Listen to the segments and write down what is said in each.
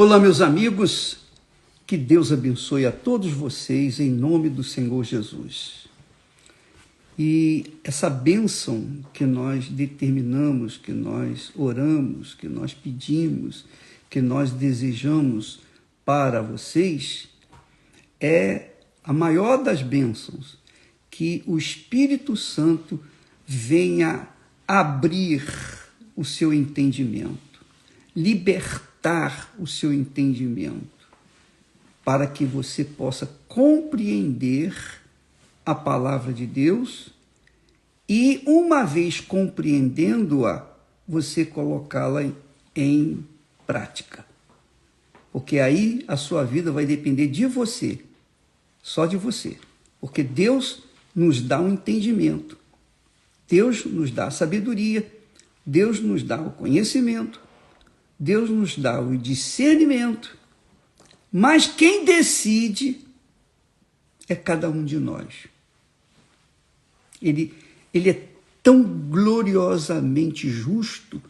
Olá, meus amigos, que Deus abençoe a todos vocês em nome do Senhor Jesus. E essa bênção que nós determinamos, que nós oramos, que nós pedimos, que nós desejamos para vocês, é a maior das bênçãos, que o Espírito Santo venha abrir o seu entendimento, libertar o seu entendimento, para que você possa compreender a palavra de Deus e, uma vez compreendendo-a, você colocá-la em prática. Porque aí a sua vida vai depender de você, só de você. Porque Deus nos dá um entendimento, Deus nos dá a sabedoria, Deus nos dá o conhecimento, Deus nos dá o discernimento, mas quem decide é cada um de nós. Ele é tão gloriosamente justo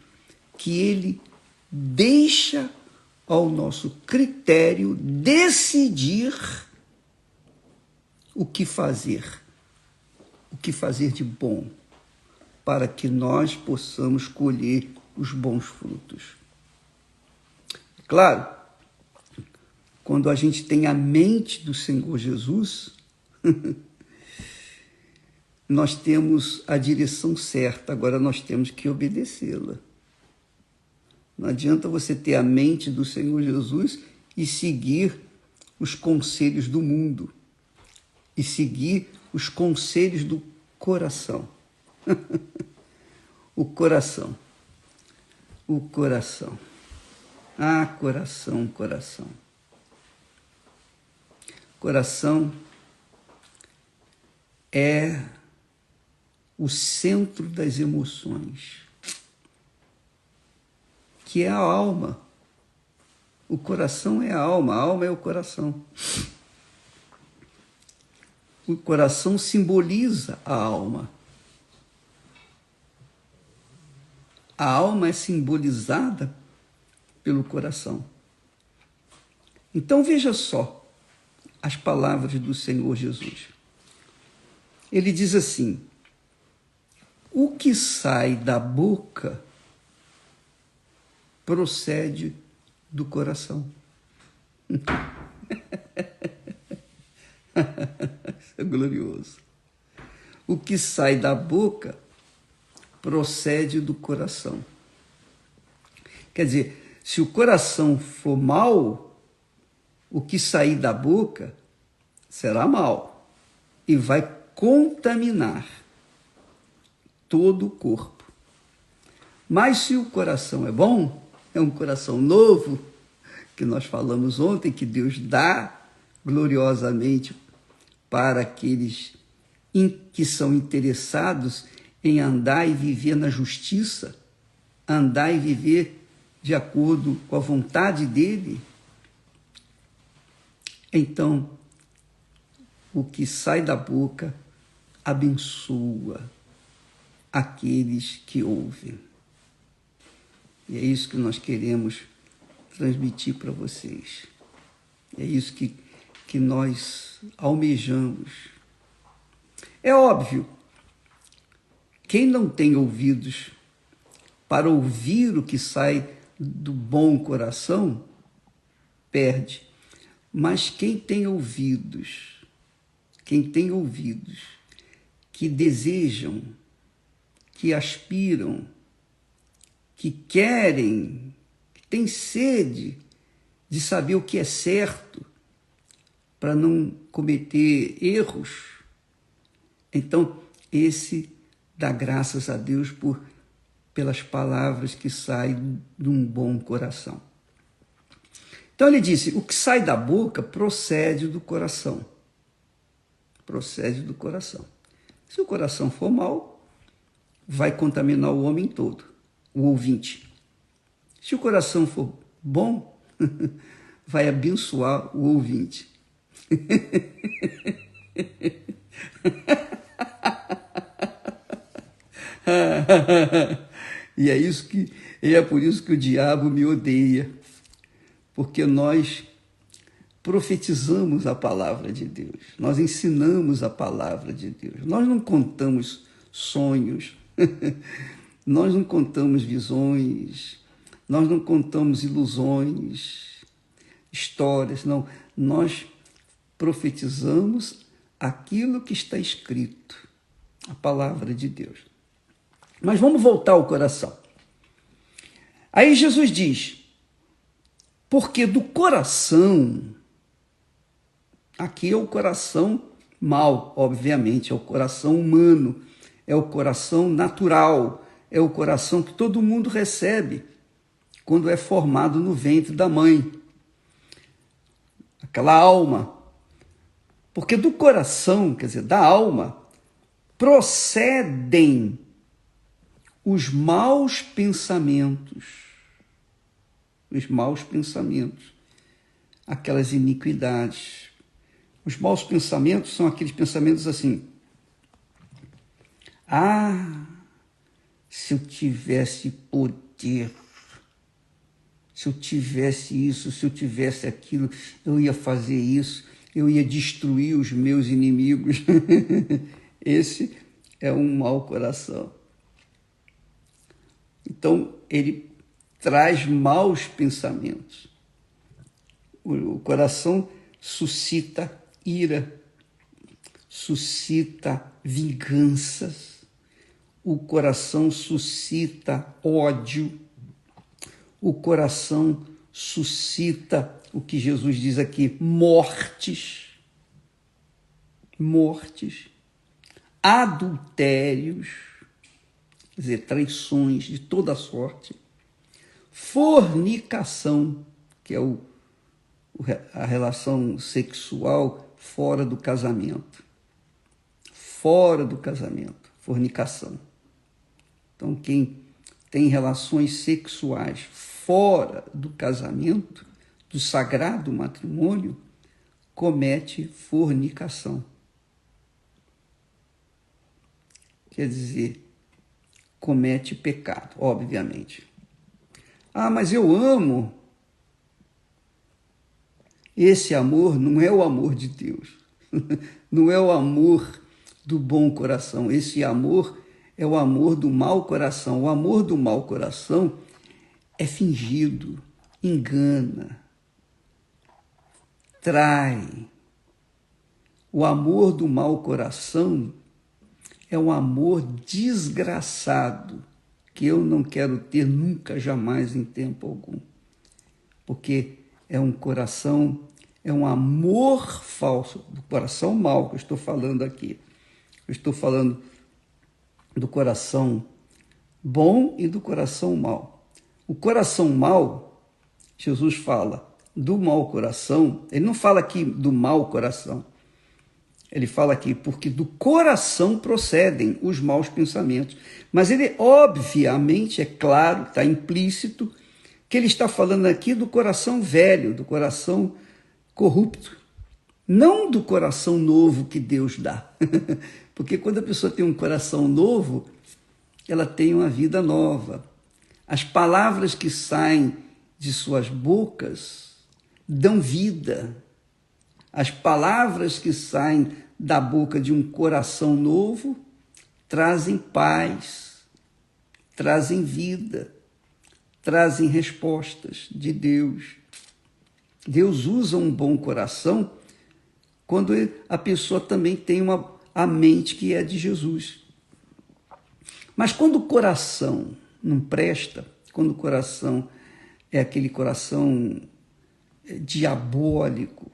que ele deixa ao nosso critério decidir o que fazer de bom, para que nós possamos colher os bons frutos. Claro, quando a gente tem a mente do Senhor Jesus, nós temos a direção certa, agora nós temos que obedecê-la. Não adianta você ter a mente do Senhor Jesus e seguir os conselhos do mundo, e seguir os conselhos do coração. O coração. Ah, coração. Coração é o centro das emoções, que é a alma. O coração é a alma é o coração. O coração simboliza a alma. A alma é simbolizada pelo coração. Então veja só as palavras do Senhor Jesus. Ele diz assim: o que sai da boca procede do coração. Isso é glorioso. O que sai da boca procede do coração. Quer dizer, se o coração for mau, o que sair da boca será mal e vai contaminar todo o corpo. Mas se o coração é bom, é um coração novo, que nós falamos ontem, que Deus dá gloriosamente para aqueles que são interessados em andar e viver na justiça, andar e viver de acordo com a vontade dele. Então, o que sai da boca abençoa aqueles que ouvem. E é isso que nós queremos transmitir para vocês. É isso que nós almejamos. É óbvio, quem não tem ouvidos para ouvir o que sai do bom coração, perde. Mas quem tem ouvidos que desejam, que aspiram, que querem, que têm sede de saber o que é certo, para não cometer erros, então esse dá graças a Deus pelas palavras que saem de um bom coração. Então ele disse, o que sai da boca procede do coração. Procede do coração. Se o coração for mau, vai contaminar o homem todo, o ouvinte. Se o coração for bom, vai abençoar o ouvinte. E é por isso que o diabo me odeia, porque nós profetizamos a palavra de Deus, nós ensinamos a palavra de Deus, nós não contamos sonhos, nós não contamos visões, nós não contamos ilusões, histórias, não, nós profetizamos aquilo que está escrito, a palavra de Deus. Mas vamos voltar ao coração. Aí Jesus diz, porque do coração, aqui é o coração mau, obviamente, é o coração humano, é o coração natural, é o coração que todo mundo recebe quando é formado no ventre da mãe. Aquela alma. Porque do coração, quer dizer, da alma, procedem os maus pensamentos. Os maus pensamentos, aquelas iniquidades. Os maus pensamentos são aqueles pensamentos assim: ah, se eu tivesse poder, se eu tivesse isso, se eu tivesse aquilo, eu ia fazer isso, eu ia destruir os meus inimigos. Esse é um mau coração. Então, ele traz maus pensamentos. O coração suscita ira, suscita vinganças, o coração suscita ódio, o coração suscita o que Jesus diz aqui, mortes, adultérios, quer dizer, traições de toda sorte, fornicação, que é a relação sexual fora do casamento. Fora do casamento, fornicação. Então, quem tem relações sexuais fora do casamento, do sagrado matrimônio, comete fornicação. Quer dizer, comete pecado, obviamente. Ah, mas eu amo. Esse amor não é o amor de Deus. Não é o amor do bom coração. Esse amor é o amor do mau coração. O amor do mau coração é fingido, engana, trai. O amor do mau coração é um amor desgraçado, que eu não quero ter nunca, jamais, em tempo algum. Porque é um coração, é um amor falso, do coração mau que eu estou falando aqui. Eu estou falando do coração bom e do coração mau. O coração mau, Jesus fala do mau coração, ele não fala aqui do mau coração, ele fala aqui porque do coração procedem os maus pensamentos. Mas ele, obviamente, é claro, está implícito, que ele está falando aqui do coração velho, do coração corrupto, não do coração novo que Deus dá. Porque quando a pessoa tem um coração novo, ela tem uma vida nova. As palavras que saem de suas bocas dão vida. As palavras que saem da boca de um coração novo trazem paz, trazem vida, trazem respostas de Deus. Deus usa um bom coração quando a pessoa também tem a mente que é de Jesus. Mas quando o coração não presta, quando o coração é aquele coração diabólico,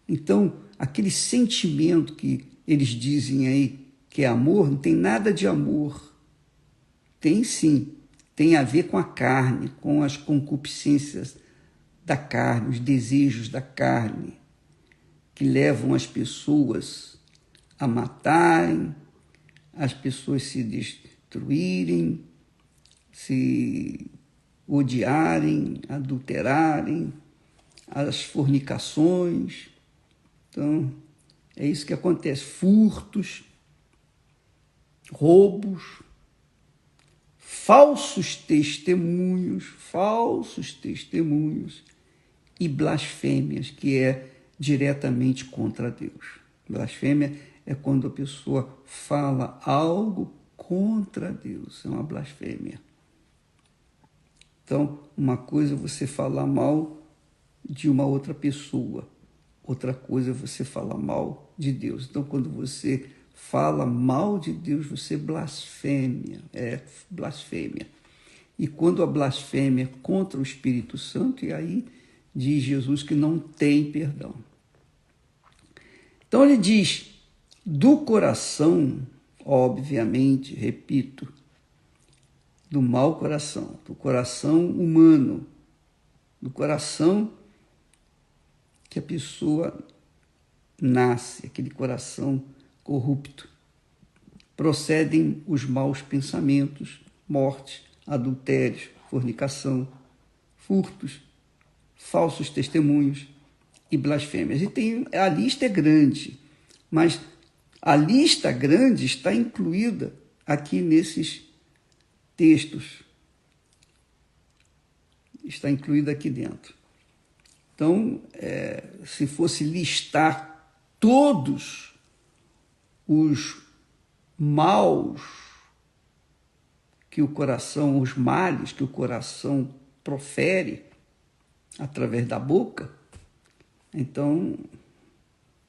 então aquele sentimento que eles dizem aí que é amor, não tem nada de amor. Tem sim, tem a ver com a carne, com as concupiscências da carne, os desejos da carne, que levam as pessoas a matarem, as pessoas se destruírem, se odiarem, adulterarem, as fornicações. Então, é isso que acontece. Furtos, roubos, falsos testemunhos, e blasfêmias, que é diretamente contra Deus. Blasfêmia é quando a pessoa fala algo contra Deus, é uma blasfêmia. Então, uma coisa é você falar mal de uma outra pessoa, outra coisa é você falar mal de Deus. Então, quando você fala mal de Deus, você blasfêmia, é blasfêmia. E quando a blasfêmia é contra o Espírito Santo, e aí diz Jesus que não tem perdão. Então ele diz, do coração, obviamente, repito, do mau coração, do coração humano, do coração que a pessoa nasce, aquele coração corrupto, procedem os maus pensamentos, morte, adultérios, fornicação, furtos, falsos testemunhos e blasfêmias. E a lista é grande, mas a lista grande está incluída aqui nesses textos. Está incluída aqui dentro. Então, se fosse listar todos os maus que o coração, os males que o coração profere através da boca, então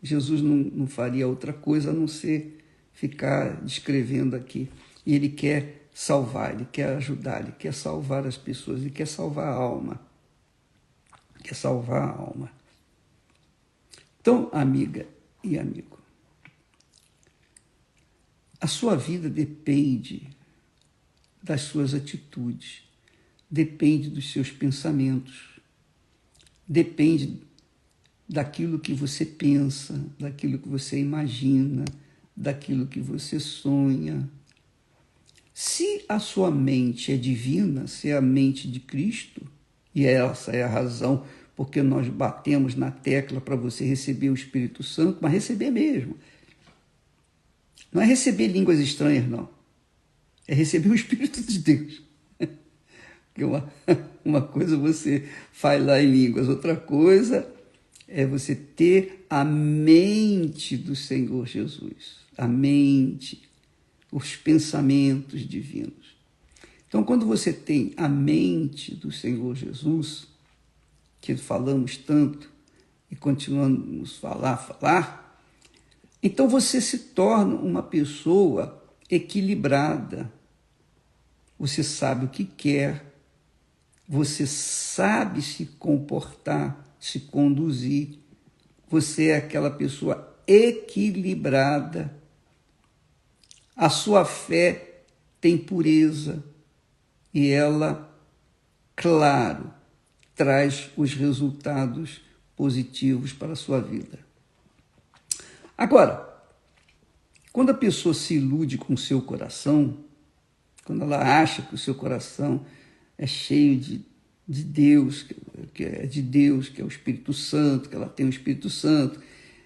Jesus não faria outra coisa a não ser ficar descrevendo aqui. E ele quer salvar, ele quer ajudar, ele quer salvar as pessoas, ele quer salvar a alma. Quer salvar a alma. Então, amiga e amigo, a sua vida depende das suas atitudes, depende dos seus pensamentos, depende daquilo que você pensa, daquilo que você imagina, daquilo que você sonha. Se a sua mente é divina, se é a mente de Cristo, e essa é a razão porque nós batemos na tecla para você receber o Espírito Santo, mas receber mesmo. Não é receber línguas estranhas, não. É receber o Espírito de Deus. Porque uma coisa você faz lá em línguas, outra coisa é você ter a mente do Senhor Jesus. A mente, os pensamentos divinos. Então, quando você tem a mente do Senhor Jesus, que falamos tanto e continuamos a falar, então você se torna uma pessoa equilibrada. Você sabe o que quer, você sabe se comportar, se conduzir, você é aquela pessoa equilibrada. A sua fé tem pureza e ela, claro, traz os resultados positivos para a sua vida. Agora, quando a pessoa se ilude com o seu coração, quando ela acha que o seu coração é cheio de Deus, que é de Deus, que é o Espírito Santo, que ela tem o Espírito Santo,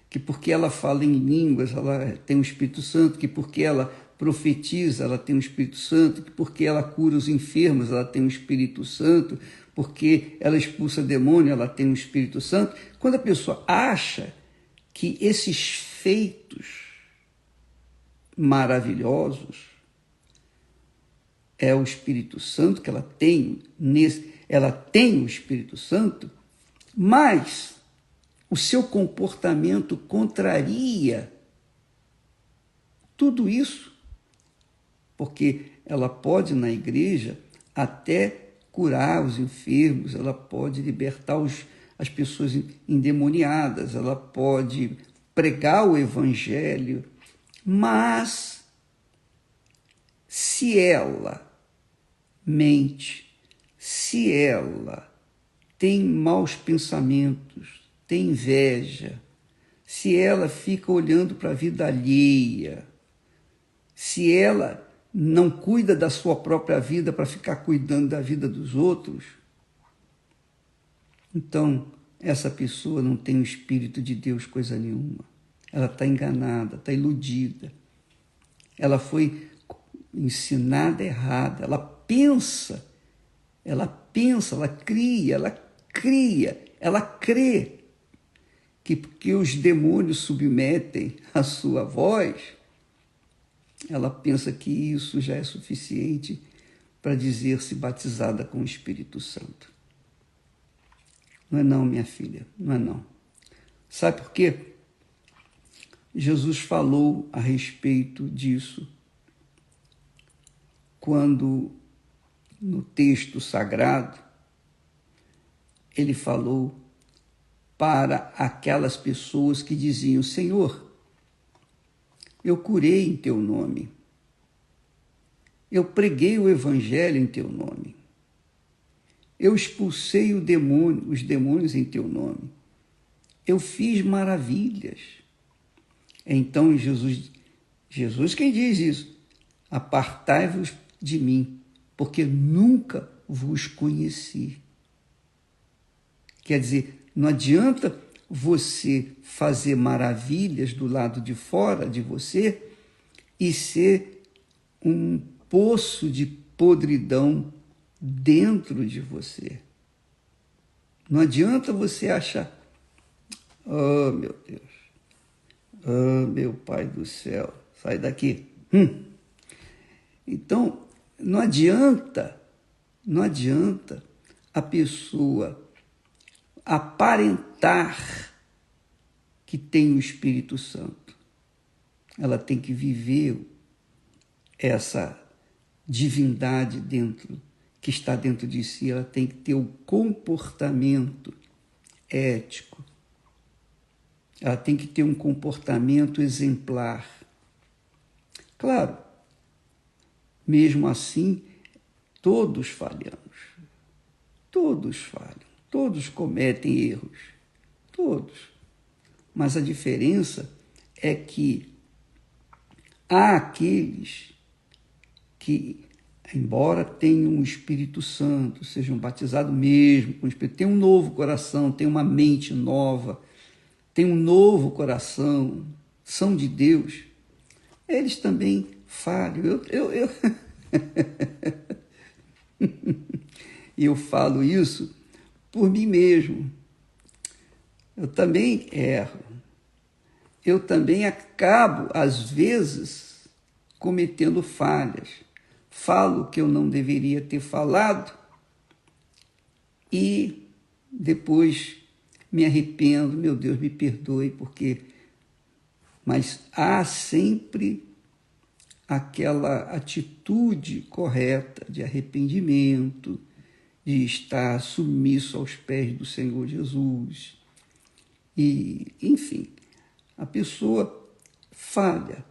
que porque ela fala em línguas, ela tem o Espírito Santo, que porque ela profetiza, ela tem o Espírito Santo, que porque ela cura os enfermos, ela tem o Espírito Santo, porque ela expulsa demônio, ela tem o Espírito Santo. Quando a pessoa acha que esses feitos maravilhosos é o Espírito Santo, que ela tem o Espírito Santo, mas o seu comportamento contraria tudo isso, porque ela pode, na igreja, até curar os enfermos, ela pode libertar as pessoas endemoniadas, ela pode pregar o evangelho, mas se ela mente, se ela tem maus pensamentos, tem inveja, se ela fica olhando para a vida alheia, se ela não cuida da sua própria vida para ficar cuidando da vida dos outros, então essa pessoa não tem o Espírito de Deus coisa nenhuma. Ela está enganada, está iludida. Ela foi ensinada errada. Ela pensa, ela cria ela crê que porque os demônios submetem a sua voz, ela pensa que isso já é suficiente para dizer-se batizada com o Espírito Santo. Não é não, minha filha, não é não. Sabe por quê? Jesus falou a respeito disso quando, no texto sagrado, ele falou para aquelas pessoas que diziam: Senhor, eu curei em teu nome, eu preguei o evangelho em teu nome, eu expulsei os demônios em teu nome, eu fiz maravilhas. Então Jesus quem diz isso: apartai-vos de mim, porque nunca vos conheci. Quer dizer, não adianta você fazer maravilhas do lado de fora de você e ser um poço de podridão dentro de você. Não adianta você achar, oh meu Deus, oh meu Pai do céu, sai daqui. Então, não adianta a pessoa aparentar que tem o Espírito Santo. Ela tem que viver essa divindade que está dentro de si. Ela tem que ter o comportamento ético. Ela tem que ter um comportamento exemplar. Claro, mesmo assim, todos falhamos. Todos falham. Todos cometem erros. Todos. Mas a diferença é que há aqueles que, embora tenham o Espírito Santo, sejam batizados mesmo com o Espírito, têm um novo coração, têm uma mente nova, têm um novo coração, são de Deus, eles também falham. Eu falo isso por mim mesmo. Eu também erro. Eu também acabo, às vezes, cometendo falhas. Falo que eu não deveria ter falado e depois me arrependo. Meu Deus, me perdoe, porque... Mas há sempre aquela atitude correta de arrependimento, de estar submisso aos pés do Senhor Jesus. E, enfim, a pessoa falha,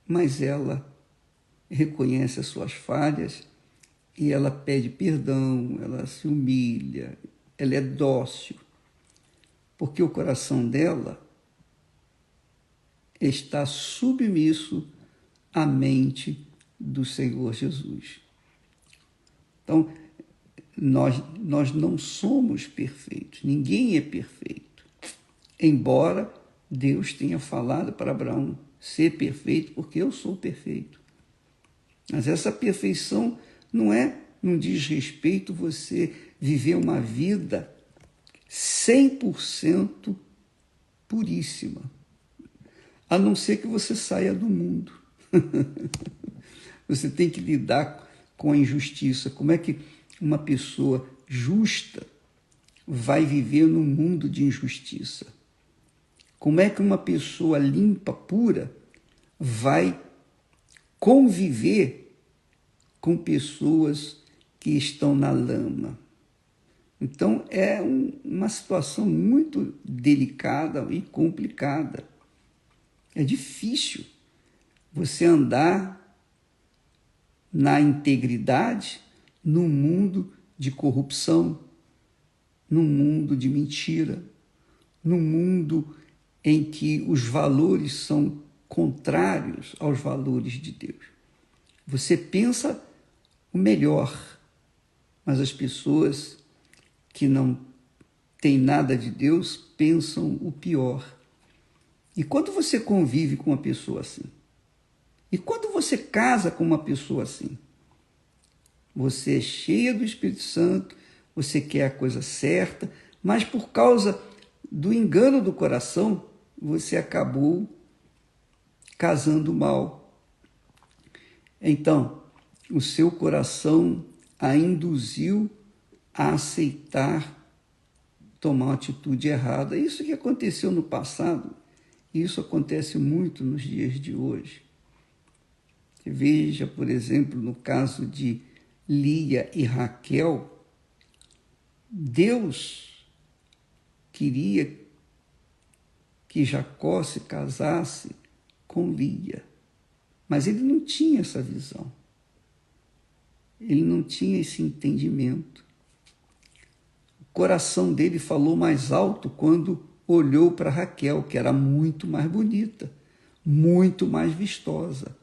mas ela reconhece as suas falhas e ela pede perdão, ela se humilha, ela é dócil, porque o coração dela está submisso à mente do Senhor Jesus. Então, nós não somos perfeitos, ninguém é perfeito. Embora Deus tenha falado para Abraão ser perfeito, porque eu sou perfeito. Mas essa perfeição não diz respeito você viver uma vida 100% puríssima, a não ser que você saia do mundo. Você tem que lidar com a injustiça. Como é que uma pessoa justa vai viver num mundo de injustiça? Como é que uma pessoa limpa, pura, vai conviver com pessoas que estão na lama? Então, é uma situação muito delicada e complicada. É difícil você andar na integridade num mundo de corrupção, num mundo de mentira, num mundo em que os valores são contrários aos valores de Deus. Você pensa o melhor, mas as pessoas que não têm nada de Deus pensam o pior. E quando você convive com uma pessoa assim, e quando você casa com uma pessoa assim, você é cheia do Espírito Santo, você quer a coisa certa, mas por causa do engano do coração, você acabou casando mal. Então, o seu coração a induziu a aceitar tomar uma atitude errada. Isso que aconteceu no passado, e isso acontece muito nos dias de hoje. Veja, por exemplo, no caso de Lia e Raquel, Deus queria que Jacó se casasse com Lia, mas ele não tinha essa visão. Ele não tinha esse entendimento. O coração dele falou mais alto quando olhou para Raquel, que era muito mais bonita, muito mais vistosa,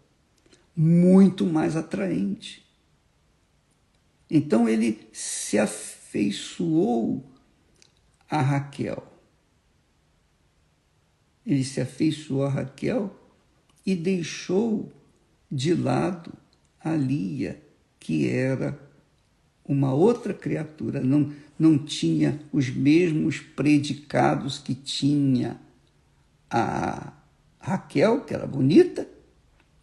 muito mais atraente. Então ele se afeiçoou a Raquel. Ele se afeiçoou a Raquel e deixou de lado a Lia, que era uma outra criatura, não tinha os mesmos predicados que tinha a Raquel, que era bonita,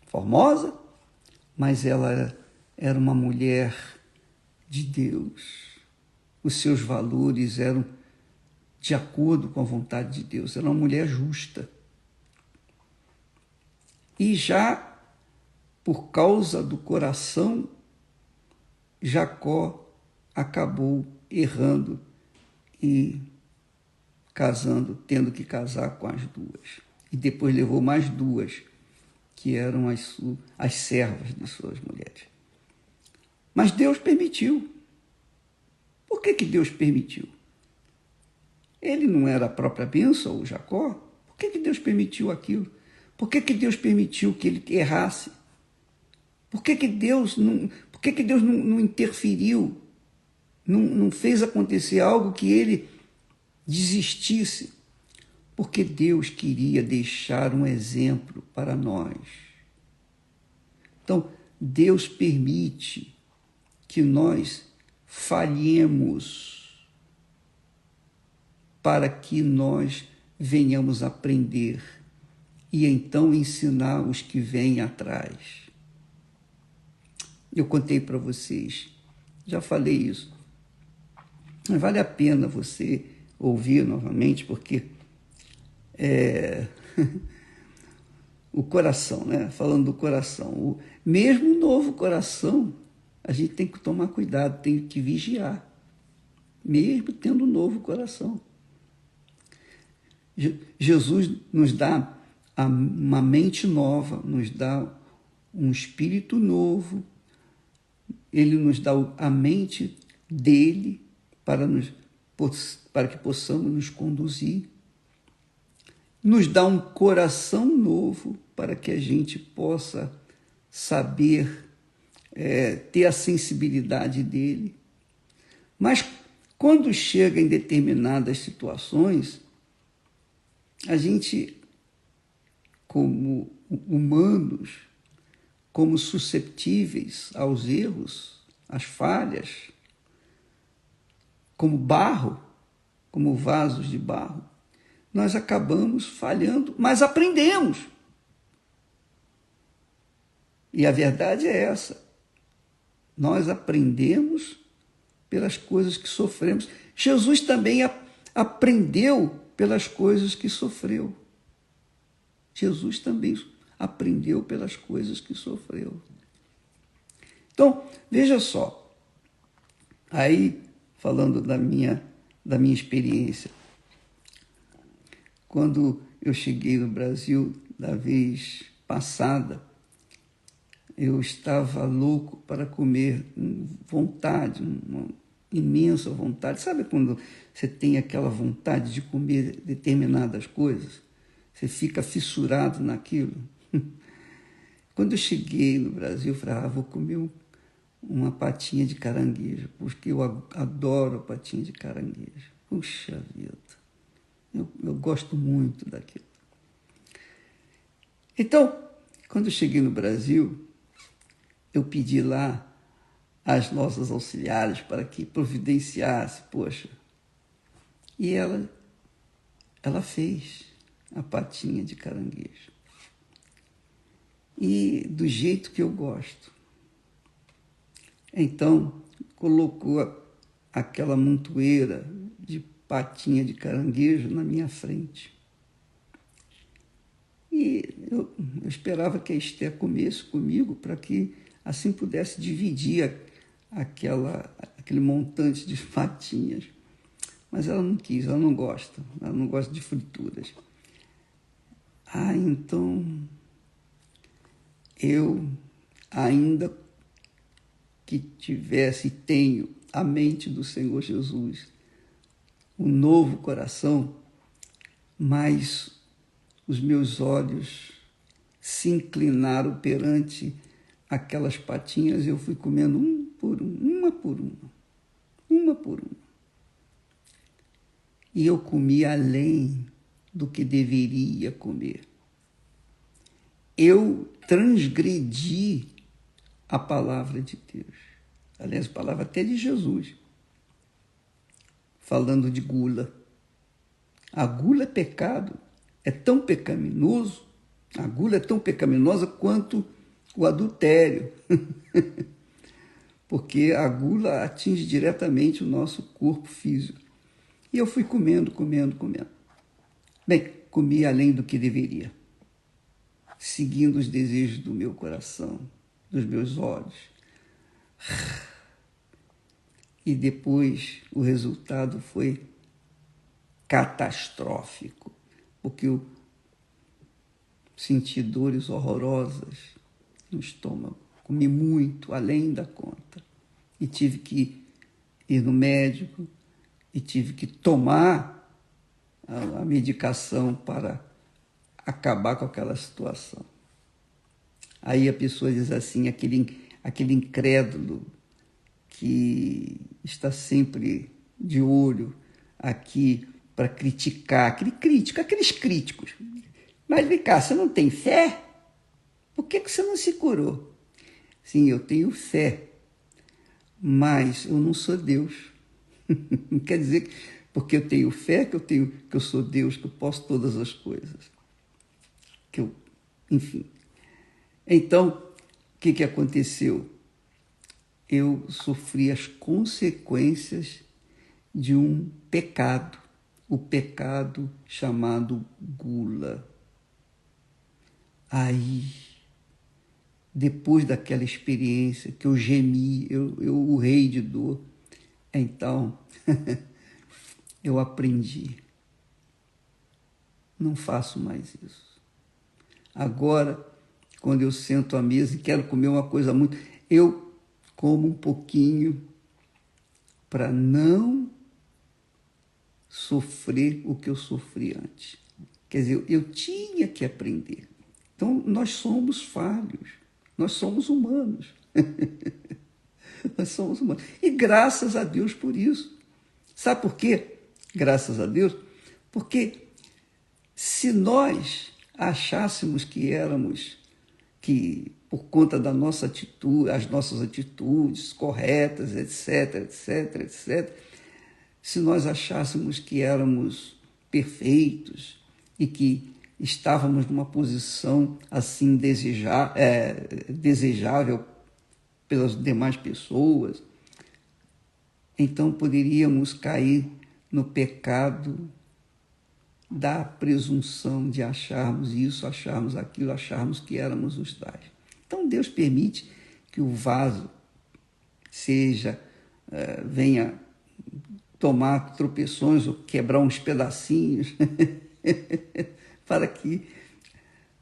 formosa, mas ela era uma mulher de Deus. Os seus valores eram de acordo com a vontade de Deus. Era uma mulher justa. E já por causa do coração, Jacó acabou errando e casando, tendo que casar com as duas. E depois levou mais duas, que eram as servas de suas mulheres. Mas Deus permitiu. Por que Deus permitiu? Ele não era a própria bênção, o Jacó? Por que Deus permitiu aquilo? Por que Deus permitiu que ele errasse? Por que Deus não interferiu? Não fez acontecer algo que ele desistisse? Porque Deus queria deixar um exemplo para nós. Então, Deus permite que nós falhemos para que nós venhamos aprender e então ensinar os que vêm atrás. Eu contei para vocês, já falei isso, mas vale a pena você ouvir novamente, porque o coração, né? Falando do coração, mesmo o novo coração, a gente tem que tomar cuidado, tem que vigiar, mesmo tendo um novo coração. Jesus nos dá uma mente nova, nos dá um espírito novo, ele nos dá a mente dele para que possamos nos conduzir, nos dá um coração novo para que a gente possa saber ter a sensibilidade dele. Mas quando chega em determinadas situações, a gente, como humanos, como susceptíveis aos erros, às falhas, como barro, como vasos de barro, nós acabamos falhando, mas aprendemos. E a verdade é essa. Nós aprendemos pelas coisas que sofremos. Jesus também aprendeu pelas coisas que sofreu. Jesus também aprendeu pelas coisas que sofreu. Então, veja só, aí falando da minha experiência, quando eu cheguei no Brasil da vez passada, eu estava louco para comer, vontade, uma imensa vontade. Sabe quando você tem aquela vontade de comer determinadas coisas? Você fica fissurado naquilo. Quando eu cheguei no Brasil, eu falei, vou comer uma patinha de caranguejo, porque eu adoro patinha de caranguejo. Puxa vida, eu gosto muito daquilo. Então, quando eu cheguei no Brasil, eu pedi lá às nossas auxiliares para que providenciasse, poxa, E ela fez a patinha de caranguejo. E do jeito que eu gosto. Então, colocou aquela montoeira de patinha de caranguejo na minha frente. E eu esperava que a Esther comesse comigo para que assim pudesse dividir aquele montante de patinhas. Mas ela não quis, ela não gosta de frituras. Então, eu ainda que tivesse e tenho a mente do Senhor Jesus, um novo coração, mas os meus olhos se inclinaram perante aquelas patinhas e eu fui comendo uma por uma. E eu comi além do que deveria comer. Eu transgredi a palavra de Deus. Aliás, a palavra até de Jesus, falando de gula. A gula é pecado, é tão pecaminoso, a gula é tão pecaminosa quanto o adultério, porque a gula atinge diretamente o nosso corpo físico. E eu fui comendo. Bem, comi além do que deveria, seguindo os desejos do meu coração, dos meus olhos. E depois o resultado foi catastrófico, porque eu senti dores horrorosas no estômago, comi muito, além da conta, e tive que ir no médico, e tive que tomar a medicação para acabar com aquela situação. Aí a pessoa diz assim, aquele incrédulo que está sempre de olho aqui para criticar, aqueles críticos. Mas vem cá, você não tem fé? Por que você não se curou? Sim, eu tenho fé, mas eu não sou Deus. Não quer dizer que porque eu tenho fé que eu sou Deus, que eu posso todas as coisas. Enfim. Então, o que aconteceu? Eu sofri as consequências de um pecado, o pecado chamado gula. Aí, depois daquela experiência que eu gemi, eu urrei de dor, então eu aprendi. Não faço mais isso. Agora, quando eu sento à mesa e quero comer uma coisa muito, eu como um pouquinho para não sofrer o que eu sofri antes. Quer dizer, eu tinha que aprender. Então, nós somos falhos, nós somos humanos. Nós somos humanos. E graças a Deus por isso. Sabe por quê? Graças a Deus. Porque se nós achássemos que por conta da nossa atitude, as nossas atitudes corretas, etc., se nós achássemos que éramos perfeitos e que estávamos numa posição assim desejável pelas demais pessoas, então poderíamos cair no pecado da presunção de acharmos isso, acharmos aquilo, acharmos que éramos os tais. Então Deus permite que o vaso venha tomar tropeções ou quebrar uns pedacinhos para que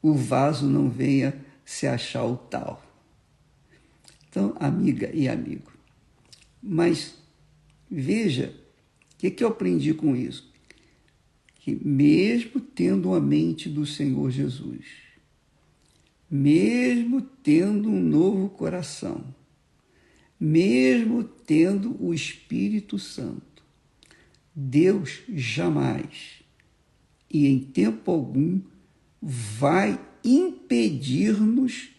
o vaso não venha se achar o tal. Então, amiga e amigo, mas veja o que eu aprendi com isso. Que mesmo tendo a mente do Senhor Jesus, mesmo tendo um novo coração, mesmo tendo o Espírito Santo, Deus jamais e em tempo algum vai impedir-nos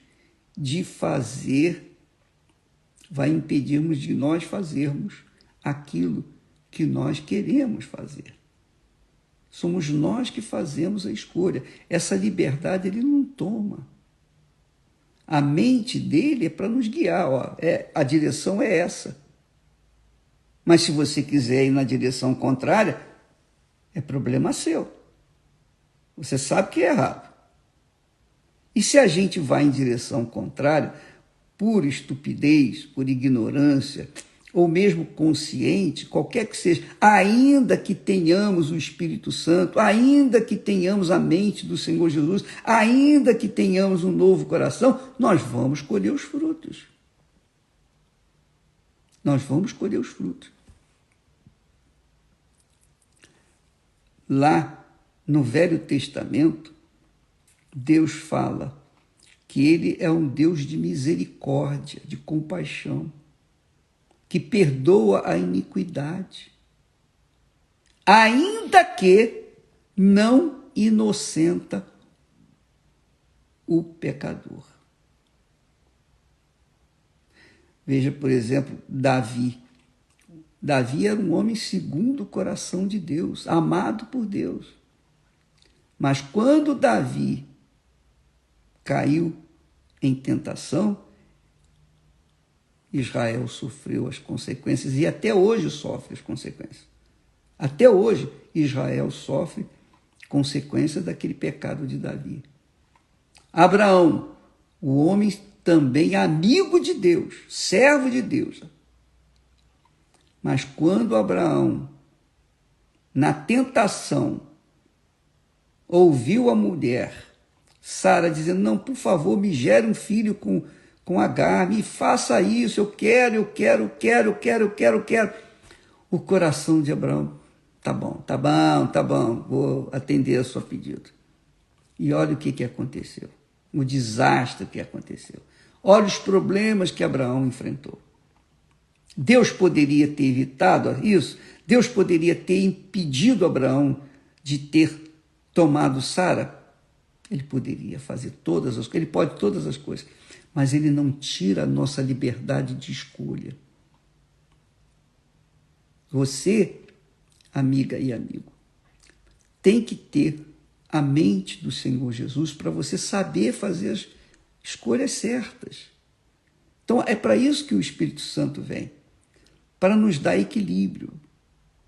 de nós fazermos aquilo que nós queremos fazer. Somos nós que fazemos a escolha. Essa liberdade ele não toma. A mente dele é para nos guiar. Ó, a direção é essa. Mas se você quiser ir na direção contrária, é problema seu. Você sabe que é errado. E se a gente vai em direção contrária, por estupidez, por ignorância, ou mesmo consciente, qualquer que seja, ainda que tenhamos o Espírito Santo, ainda que tenhamos a mente do Senhor Jesus, ainda que tenhamos um novo coração, nós vamos colher os frutos. Nós vamos colher os frutos. Lá no Velho Testamento, Deus fala que Ele é um Deus de misericórdia, de compaixão, que perdoa a iniquidade, ainda que não inocenta o pecador. Veja, por exemplo, Davi. Davi era um homem segundo o coração de Deus, amado por Deus. Mas quando Davi caiu em tentação, Israel sofreu as consequências e até hoje sofre as consequências. Até hoje Israel sofre consequências daquele pecado de Davi. Abraão, o homem também amigo de Deus, servo de Deus. Mas quando Abraão, na tentação, ouviu a mulher, Sara, dizendo, não, por favor, me gere um filho com Agar, me faça isso, eu quero. O coração de Abraão, tá bom, vou atender a seu pedido. E olha o que aconteceu, o desastre que aconteceu. Olha os problemas que Abraão enfrentou. Deus poderia ter evitado isso, Deus poderia ter impedido Abraão de ter tomado Sara. Ele poderia fazer todas as coisas, ele pode todas as coisas, mas ele não tira a nossa liberdade de escolha. Você, amiga e amigo, tem que ter a mente do Senhor Jesus para você saber fazer as escolhas certas. Então, é para isso que o Espírito Santo vem, para nos dar equilíbrio,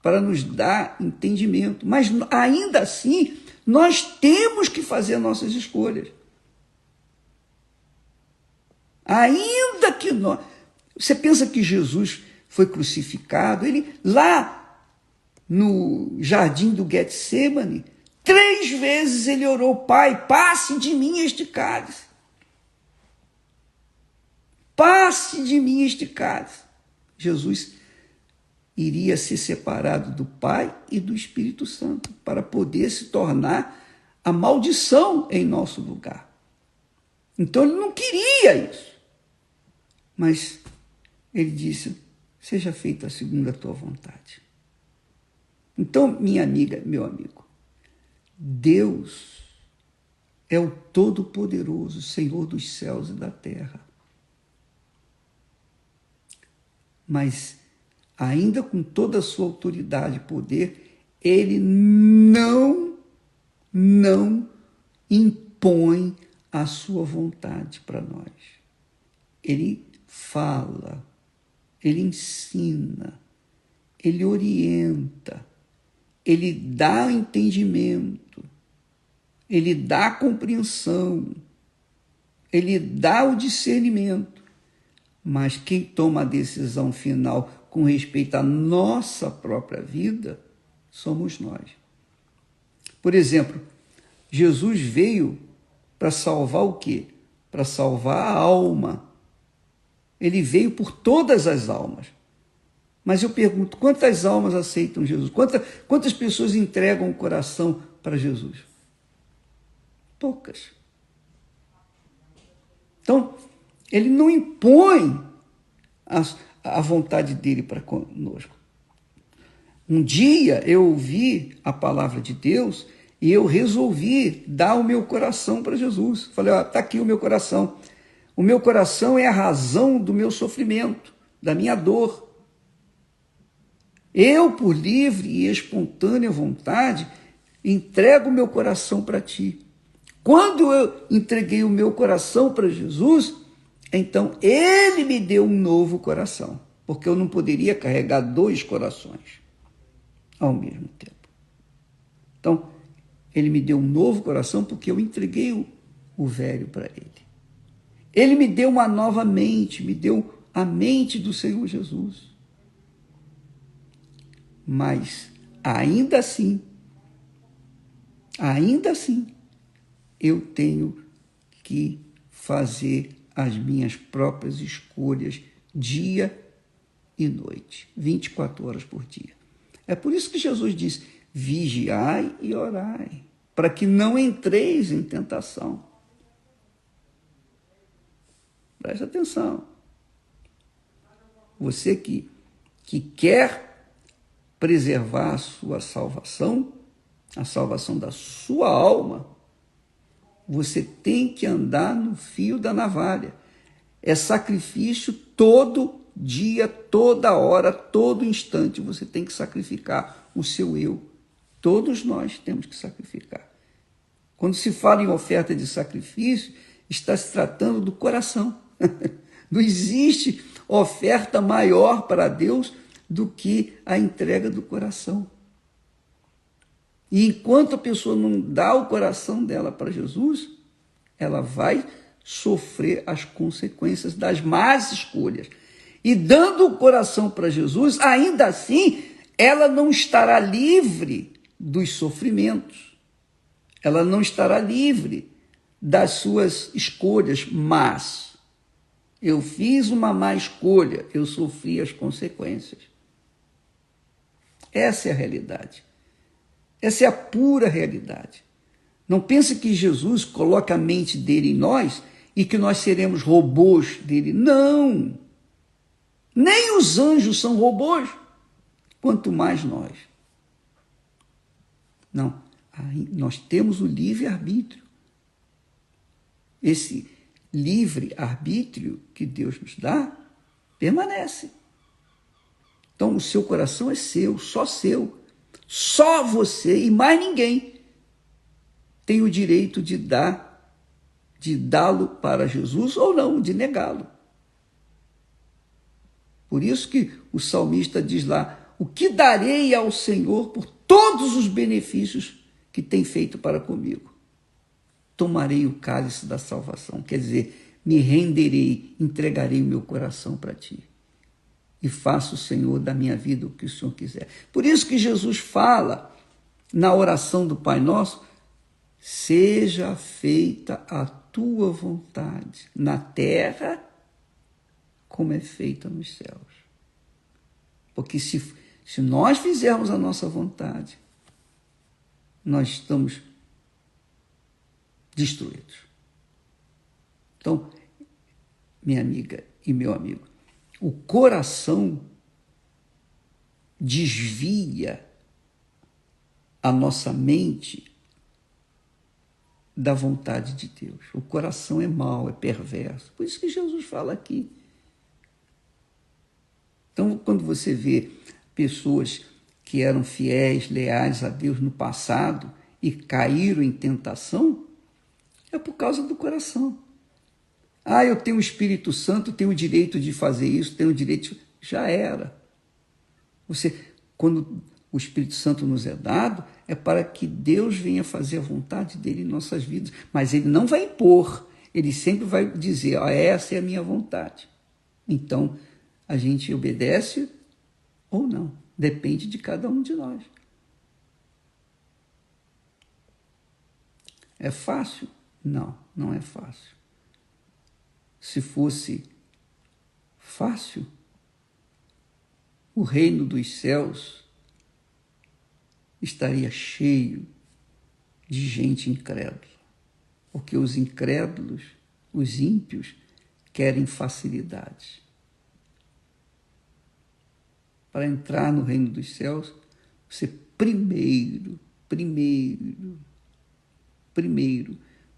para nos dar entendimento. Mas, ainda assim, nós temos que fazer nossas escolhas. Ainda que nós... Você pensa que Jesus foi crucificado? Ele, lá no jardim do Getsemane, 3 vezes ele orou, Pai, passe de mim este cálice. Passe de mim este cálice. Jesus iria ser separado do Pai e do Espírito Santo para poder se tornar a maldição em nosso lugar. Então ele não queria isso. Mas ele disse, seja feita segundo a tua vontade. Então, minha amiga, meu amigo, Deus é o Todo-Poderoso, Senhor dos céus e da terra. Mas, ainda com toda a sua autoridade e poder, ele não impõe a sua vontade para nós. Ele fala, ele ensina, ele orienta, ele dá entendimento, ele dá compreensão, ele dá o discernimento. Mas quem toma a decisão final com respeito à nossa própria vida somos nós. Por exemplo, Jesus veio para salvar o quê? Para salvar a alma. Ele veio por todas as almas. Mas eu pergunto, quantas almas aceitam Jesus? Quantas pessoas entregam o coração para Jesus? Poucas. Então, ele não impõe a vontade dele para conosco. Um dia eu ouvi a palavra de Deus e eu resolvi dar o meu coração para Jesus. Falei, está aqui o meu coração. O meu coração é a razão do meu sofrimento, da minha dor. Eu, por livre e espontânea vontade, entrego o meu coração para ti. Quando eu entreguei o meu coração para Jesus, então ele me deu um novo coração, porque eu não poderia carregar dois corações ao mesmo tempo. Então, ele me deu um novo coração porque eu entreguei o velho para ele. Ele me deu uma nova mente, me deu a mente do Senhor Jesus. Mas, ainda assim, eu tenho que fazer as minhas próprias escolhas dia e noite, 24 horas por dia. É por isso que Jesus disse: vigiai e orai, para que não entreis em tentação. Presta atenção. Você que quer preservar a sua salvação, a salvação da sua alma, você tem que andar no fio da navalha. É sacrifício todo dia, toda hora, todo instante. Você tem que sacrificar o seu eu. Todos nós temos que sacrificar. Quando se fala em oferta de sacrifício, está se tratando do coração. Não existe oferta maior para Deus do que a entrega do coração. E enquanto a pessoa não dá o coração dela para Jesus, ela vai sofrer as consequências das más escolhas. E dando o coração para Jesus, ainda assim, ela não estará livre dos sofrimentos. Ela não estará livre das suas escolhas más. Eu fiz uma má escolha, eu sofri as consequências. Essa é a realidade. Essa é a pura realidade. Não pense que Jesus coloca a mente dele em nós e que nós seremos robôs dele. Não! Nem os anjos são robôs, quanto mais nós. Não, nós temos o livre-arbítrio. Esse livre-arbítrio que Deus nos dá permanece. Então, o seu coração é seu, só seu. Só você e mais ninguém tem o direito de dá-lo para Jesus ou não, de negá-lo. Por isso que o salmista diz lá: o que darei ao Senhor por todos os benefícios que tem feito para comigo? Tomarei o cálice da salvação, quer dizer, me renderei, entregarei o meu coração para ti. E faça o Senhor da minha vida o que o Senhor quiser. Por isso que Jesus fala na oração do Pai Nosso: seja feita a tua vontade, na terra como é feita nos céus. Porque se nós fizermos a nossa vontade, nós estamos destruídos. Então, minha amiga e meu amigo, o coração desvia a nossa mente da vontade de Deus. O coração é mau, é perverso. Por isso que Jesus fala aqui. Então, quando você vê pessoas que eram fiéis, leais a Deus no passado e caíram em tentação, é por causa do coração. Ah, eu tenho o Espírito Santo, tenho o direito de fazer isso, tenho o direito... Já era. Quando o Espírito Santo nos é dado, é para que Deus venha fazer a vontade dele em nossas vidas. Mas ele não vai impor, ele sempre vai dizer: essa é a minha vontade. Então, a gente obedece ou não. Depende de cada um de nós. É fácil? Não, não é fácil. Se fosse fácil, o reino dos céus estaria cheio de gente incrédula. Porque os incrédulos, os ímpios, querem facilidades. Para entrar no reino dos céus, você primeiro,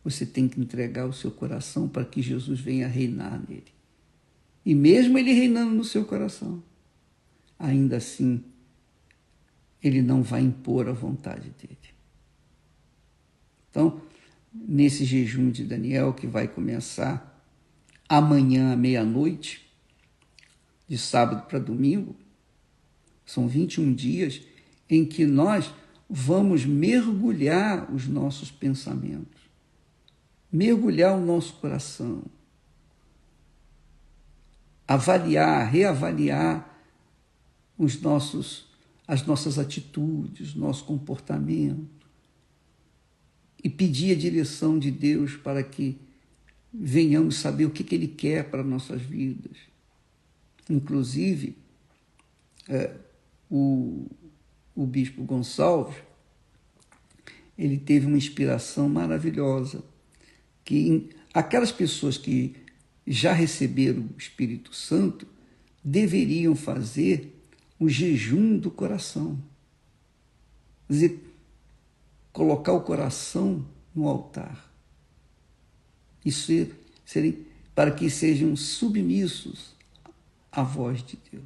você tem que entregar o seu coração para que Jesus venha reinar nele. E mesmo ele reinando no seu coração, ainda assim, ele não vai impor a vontade dele. Então, nesse jejum de Daniel, que vai começar amanhã à meia-noite, de sábado para domingo, são 21 dias em que nós vamos mergulhar os nossos pensamentos, mergulhar o nosso coração, avaliar, reavaliar as nossas atitudes, nosso comportamento e pedir a direção de Deus para que venhamos saber o que Ele quer para nossas vidas. Inclusive, o bispo Gonçalves, ele teve uma inspiração maravilhosa, que aquelas pessoas que já receberam o Espírito Santo deveriam fazer o jejum do coração. Quer dizer, colocar o coração no altar. Isso seria para que sejam submissos à voz de Deus.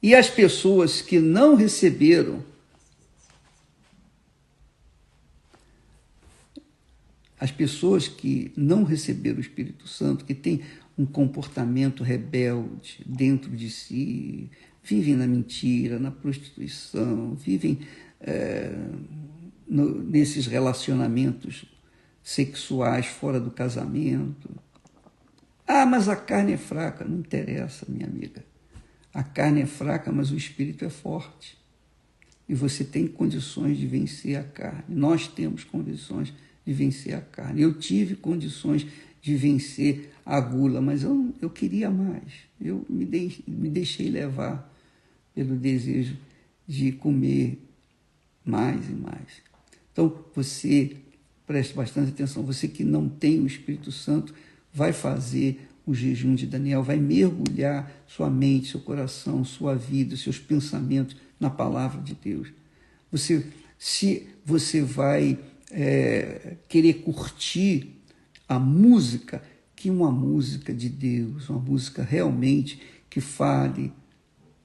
E as pessoas que não receberam, o Espírito Santo, que têm um comportamento rebelde dentro de si, vivem na mentira, na prostituição, vivem nesses relacionamentos sexuais fora do casamento. Ah, mas a carne é fraca. Não interessa, minha amiga. A carne é fraca, mas o espírito é forte. E você tem condições de vencer a carne. Nós temos condições de vencer a carne. Eu tive condições de vencer a gula, mas eu queria mais. Eu me deixei levar pelo desejo de comer mais e mais. Então, você preste bastante atenção. Você que não tem o Espírito Santo vai fazer o jejum de Daniel, vai mergulhar sua mente, seu coração, sua vida, seus pensamentos na palavra de Deus. Se você vai querer curtir a música, que uma música de Deus, uma música realmente que fale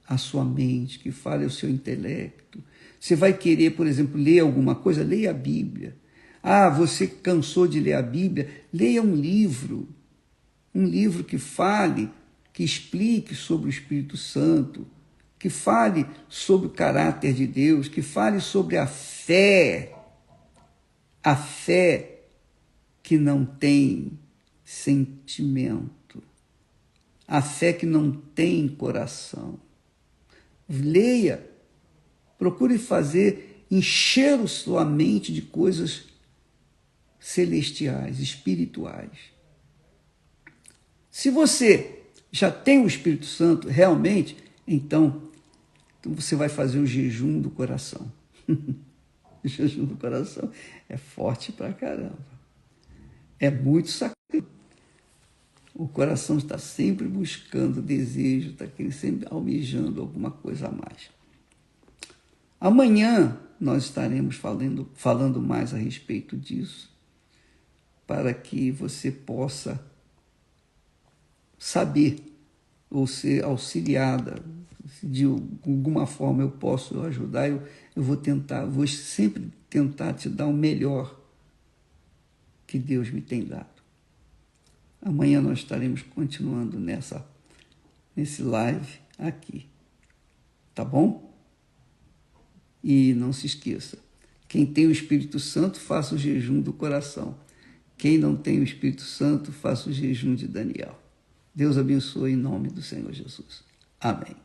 a sua mente, que fale ao seu intelecto. Você vai querer, por exemplo, ler alguma coisa, leia a Bíblia. Ah, você cansou de ler a Bíblia? Leia um livro que fale, que explique sobre o Espírito Santo, que fale sobre o caráter de Deus, que fale sobre a fé que não tem sentimento, a fé que não tem coração. Leia, procure encher a sua mente de coisas celestiais, espirituais. Se você já tem o Espírito Santo realmente, então você vai fazer o jejum do coração. O jejum do coração é forte pra caramba. É muito sacrifício. O coração está sempre buscando desejo, está sempre almejando alguma coisa a mais. Amanhã nós estaremos falando mais a respeito disso, para que você possa saber ou ser auxiliada. Se de alguma forma eu posso ajudar, eu vou sempre tentar te dar o melhor que Deus me tem dado. Amanhã nós estaremos continuando nesse live aqui, tá bom? E não se esqueça, quem tem o Espírito Santo, faça o jejum do coração. Quem não tem o Espírito Santo, faça o jejum de Daniel. Deus abençoe em nome do Senhor Jesus. Amém.